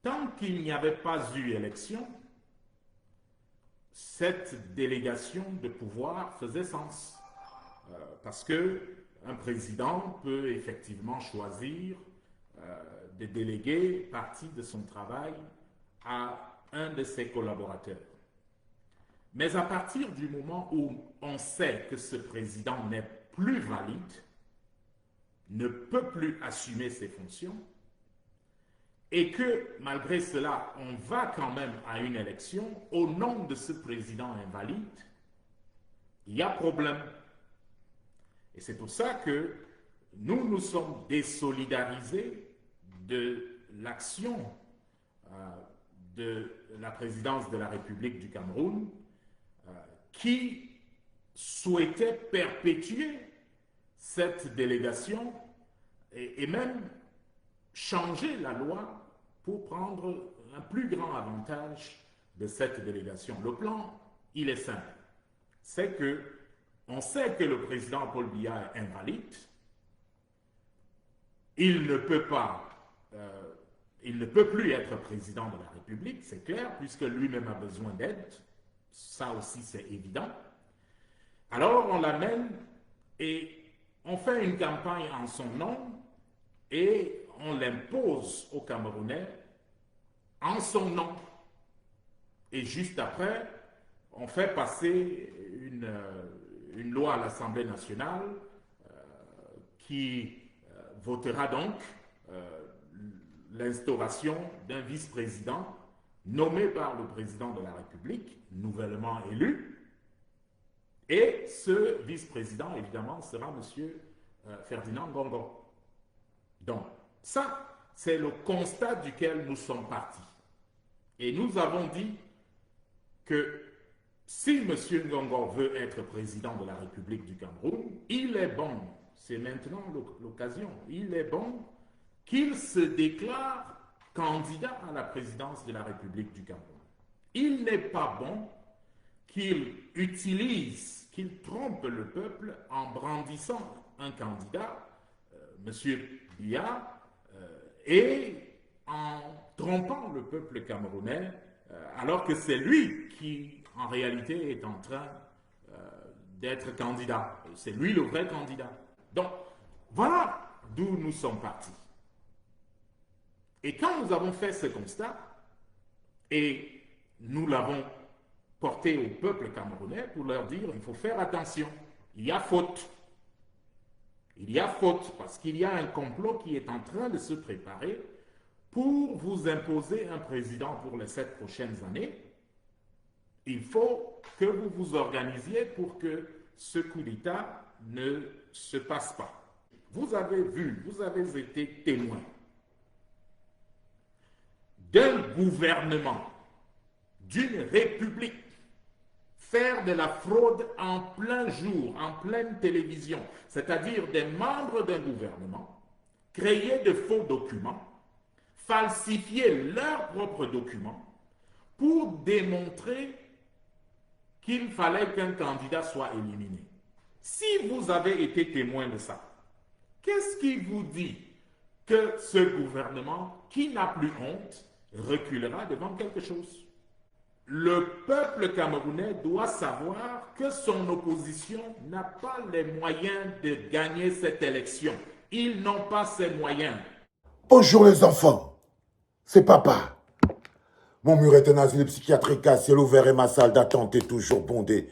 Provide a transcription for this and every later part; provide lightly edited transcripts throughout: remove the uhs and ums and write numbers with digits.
tant qu'il n'y avait pas eu élection, cette délégation de pouvoir faisait sens. Parce que un président peut effectivement choisir de déléguer partie de son travail à un de ses collaborateurs. Mais à partir du moment où on sait que ce président n'est plus valide, ne peut plus assumer ses fonctions, et que malgré cela, on va quand même à une élection au nom de ce président invalide, il y a problème. Et c'est pour ça que nous nous sommes désolidarisés de l'action de la présidence de la République du Cameroun qui souhaitait perpétuer cette délégation et même changer la loi pour prendre un plus grand avantage de cette délégation. Le plan, il est simple. C'est que on sait que le président Paul Biya est invalide. Il ne peut pas, il ne peut plus être président de la République, c'est clair, puisque lui-même a besoin d'aide. Ça aussi, c'est évident. Alors, on l'amène et on fait une campagne en son nom et on l'impose aux Camerounais en son nom. Et juste après, on fait passer une loi à l'Assemblée nationale qui votera donc l'instauration d'un vice-président nommé par le président de la République, nouvellement élu. Et ce vice-président, évidemment, sera M. Ferdinand Ngongo. Donc, ça, c'est le constat duquel nous sommes partis. Et nous avons dit que si M. Ngongo veut être président de la République du Cameroun, il est bon, c'est maintenant l'occasion, il est bon qu'il se déclare candidat à la présidence de la République du Cameroun. Il n'est pas bon qu'il utilise, qu'il trompe le peuple en brandissant un candidat, M. Biya, et en trompant le peuple camerounais, alors que c'est lui qui, en réalité, est en train d'être candidat. C'est lui le vrai candidat. Donc, voilà d'où nous sommes partis. Et quand nous avons fait ce constat, et nous l'avons porté au peuple camerounais pour leur dire, il faut faire attention, il y a faute. Il y a faute parce qu'il y a un complot qui est en train de se préparer pour vous imposer un président pour les 7 prochaines années. Il faut que vous vous organisiez pour que ce coup d'État ne se passe pas. Vous avez vu, vous avez été témoin d'un gouvernement, d'une république, faire de la fraude en plein jour, en pleine télévision, c'est-à-dire des membres d'un gouvernement, créer de faux documents, falsifier leurs propres documents pour démontrer qu'il fallait qu'un candidat soit éliminé. Si vous avez été témoin de ça, qu'est-ce qui vous dit que ce gouvernement, qui n'a plus honte, reculera devant quelque chose? Le peuple camerounais doit savoir que son opposition n'a pas les moyens de gagner cette élection. Ils n'ont pas ces moyens. Bonjour les enfants, c'est papa. Mon mur est un asile psychiatrique à ciel ouvert et ma salle d'attente est toujours bondée.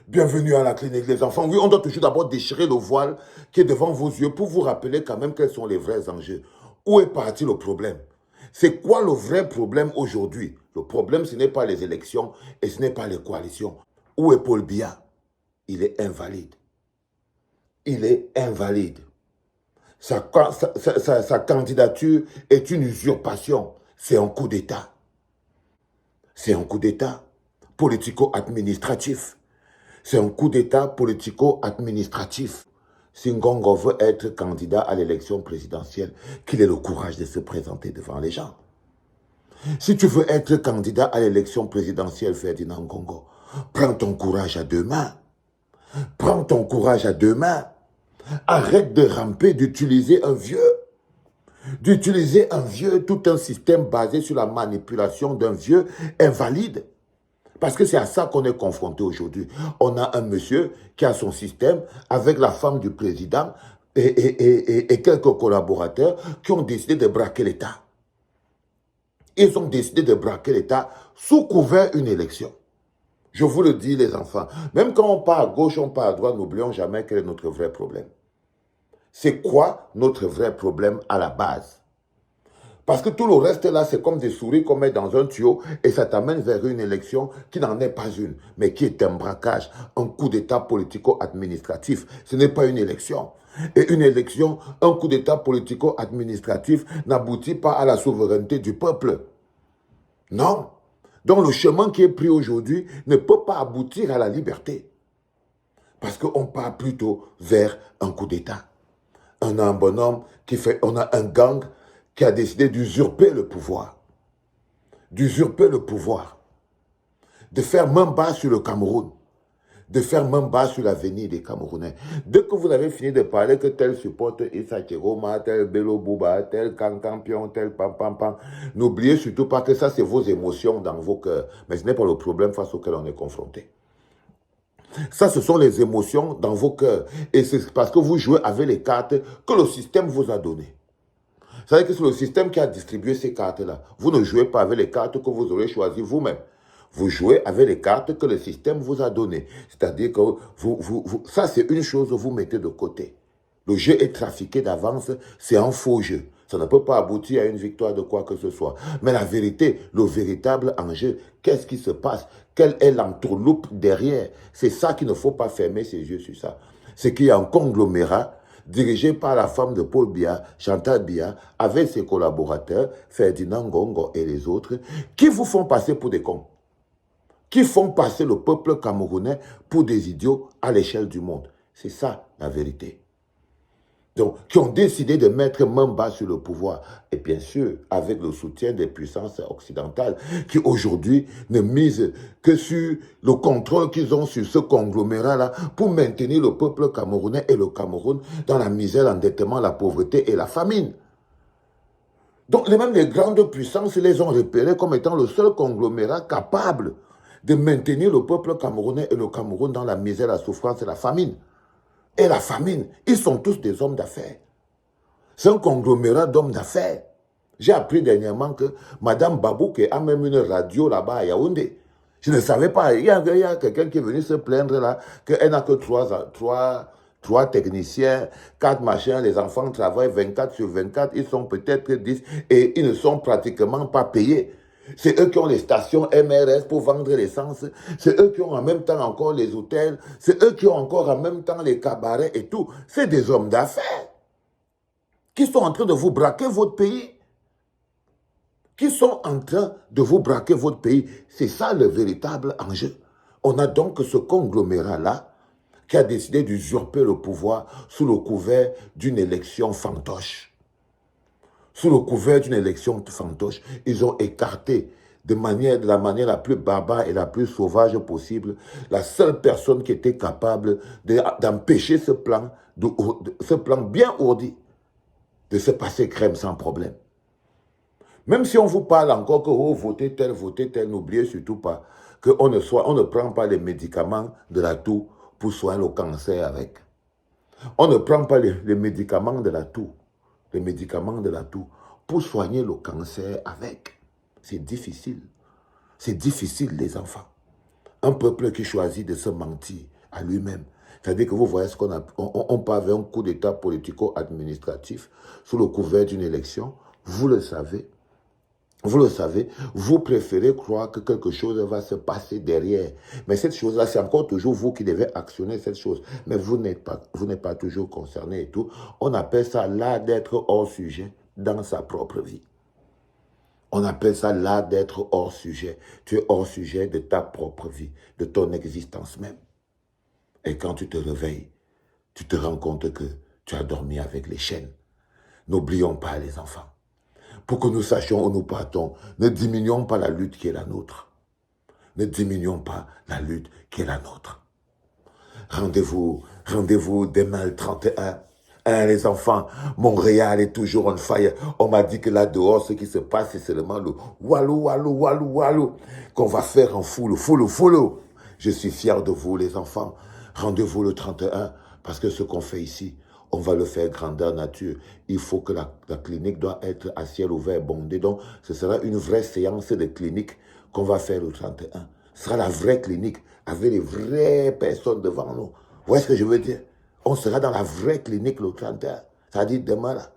Bienvenue à la clinique des enfants. Oui, on doit toujours d'abord déchirer le voile qui est devant vos yeux pour vous rappeler quand même quels sont les vrais enjeux. Où est parti le problème? C'est quoi le vrai problème aujourd'hui? Le problème, ce n'est pas les élections et ce n'est pas les coalitions. Où est Paul Biya? Il est invalide. Il est invalide. Sa candidature est une usurpation. C'est un coup d'État. C'est un coup d'État politico-administratif. C'est un coup d'État politico-administratif. Si Ngongo veut être candidat à l'élection présidentielle, qu'il ait le courage de se présenter devant les gens. Si tu veux être candidat à l'élection présidentielle, Ferdinand Ngongo, prends ton courage à deux mains. Prends ton courage à deux mains. Arrête de ramper, d'utiliser un vieux. d'utiliser un vieux, tout un système basé sur la manipulation d'un vieux invalide. Parce que c'est à ça qu'on est confronté aujourd'hui. On a un monsieur qui a son système avec la femme du président et quelques collaborateurs qui ont décidé de braquer l'État. Ils ont décidé de braquer l'État sous couvert d'une élection. Je vous le dis, les enfants, même quand on part à gauche, on part à droite, n'oublions jamais quel est notre vrai problème. C'est quoi notre vrai problème à la base? Parce que tout le reste là, c'est comme des souris qu'on met dans un tuyau et ça t'amène vers une élection qui n'en est pas une, mais qui est un braquage, un coup d'État politico-administratif. Ce n'est pas une élection. Et une élection, un coup d'État politico-administratif n'aboutit pas à la souveraineté du peuple. Non. Donc le chemin qui est pris aujourd'hui ne peut pas aboutir à la liberté. Parce qu'on part plutôt vers un coup d'État. On a un bonhomme on a un gang qui a décidé d'usurper le pouvoir. D'usurper le pouvoir. De faire main basse sur le Cameroun. De faire main basse sur l'avenir des Camerounais. Dès que vous avez fini de parler que tel supporte Issa Chiroma, tel Bello Bouba, tel Kankampion, tel Pam Pam Pam, n'oubliez surtout pas que ça c'est vos émotions dans vos cœurs. Mais ce n'est pas le problème face auquel on est confronté. Ça, ce sont les émotions dans vos cœurs. Et c'est parce que vous jouez avec les cartes que le système vous a données. Vous savez que c'est le système qui a distribué ces cartes-là. Vous ne jouez pas avec les cartes que vous aurez choisies vous-même. Vous jouez avec les cartes que le système vous a données. C'est-à-dire que ça, c'est une chose que vous mettez de côté. Le jeu est trafiqué d'avance, c'est un faux jeu. Ça ne peut pas aboutir à une victoire de quoi que ce soit. Mais la vérité, le véritable enjeu, qu'est-ce qui se passe? Quelle est l'entourloupe derrière? C'est ça qu'il ne faut pas fermer ses yeux sur ça. C'est qu'il y a un conglomérat dirigé par la femme de Paul Biya, Chantal Biya, avec ses collaborateurs, Ferdinand Ngongo et les autres, qui vous font passer pour des cons. Qui font passer le peuple camerounais pour des idiots à l'échelle du monde. C'est ça la vérité. Donc, qui ont décidé de mettre main basse sur le pouvoir. Et bien sûr, avec le soutien des puissances occidentales, qui aujourd'hui ne misent que sur le contrôle qu'ils ont sur ce conglomérat-là pour maintenir le peuple camerounais et le Cameroun dans la misère, l'endettement, la pauvreté et la famine. Donc, même les grandes puissances les ont repérés comme étant le seul conglomérat capable de maintenir le peuple camerounais et le Cameroun dans la misère, la souffrance et la famine. Et la famine, ils sont tous des hommes d'affaires. C'est un conglomérat d'hommes d'affaires. J'ai appris dernièrement que Madame Babouke a même une radio là-bas à Yaoundé. Je ne savais pas. Il y a quelqu'un qui est venu se plaindre là, qu'elle n'a que trois techniciens, 4 machins, les enfants travaillent 24 sur 24, ils sont peut-être 10 et ils ne sont pratiquement pas payés. C'est eux qui ont les stations MRS pour vendre l'essence. C'est eux qui ont en même temps encore les hôtels. C'est eux qui ont encore en même temps les cabarets et tout. C'est des hommes d'affaires qui sont en train de vous braquer votre pays. Qui sont en train de vous braquer votre pays. C'est ça le véritable enjeu. On a donc ce conglomérat-là qui a décidé d'usurper le pouvoir sous le couvert d'une élection fantoche. Sous le couvert d'une élection fantoche, ils ont écarté de la manière la plus barbare et la plus sauvage possible la seule personne qui était capable d'empêcher ce plan bien ourdi de se passer crème sans problème. Même si on vous parle encore que vous votez tel, n'oubliez surtout pas qu'on ne prend pas les médicaments de la toux pour soigner le cancer avec. On ne prend pas les médicaments de la toux. Les médicaments de la toux pour soigner le cancer avec. C'est difficile. C'est difficile, les enfants. Un peuple qui choisit de se mentir à lui-même. C'est-à-dire que vous voyez ce qu'on a. On part vers un coup d'État politico-administratif sous le couvert d'une élection. Vous le savez. Vous le savez, vous préférez croire que quelque chose va se passer derrière. Mais cette chose-là, c'est encore toujours vous qui devez actionner cette chose. Mais vous n'êtes pas toujours concerné et tout. On appelle ça l'art d'être hors sujet dans sa propre vie. On appelle ça l'art d'être hors sujet. Tu es hors sujet de ta propre vie, de ton existence même. Et quand tu te réveilles, tu te rends compte que tu as dormi avec les chaînes. N'oublions pas les enfants. Pour que nous sachions où nous partons, ne diminuons pas la lutte qui est la nôtre. Ne diminuons pas la lutte qui est la nôtre. Rendez-vous demain le 31 Hein, les enfants, Montréal est toujours on fire. On m'a dit que là dehors, ce qui se passe, c'est seulement le walou, walou, walou, walou, qu'on va faire en foule. Je suis fier de vous, les enfants. Rendez-vous le 31, parce que ce qu'on fait ici, on va le faire grandeur nature. Il faut que la clinique doit être à ciel ouvert, bondée. Donc, ce sera une vraie séance de clinique qu'on va faire le 31. Ce sera la vraie clinique, avec les vraies personnes devant nous. Vous voyez ce que je veux dire? On sera dans la vraie clinique le 31. Ça dit demain, là.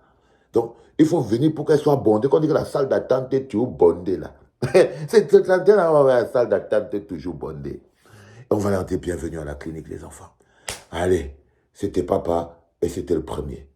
Donc, il faut venir pour qu'elle soit bondée. Quand on dit que la salle d'attente est toujours bondée, là. C'est le 31, là, la salle d'attente est toujours bondée. On va leur dire bienvenue à la clinique, les enfants. Allez, c'était papa et c'était le premier.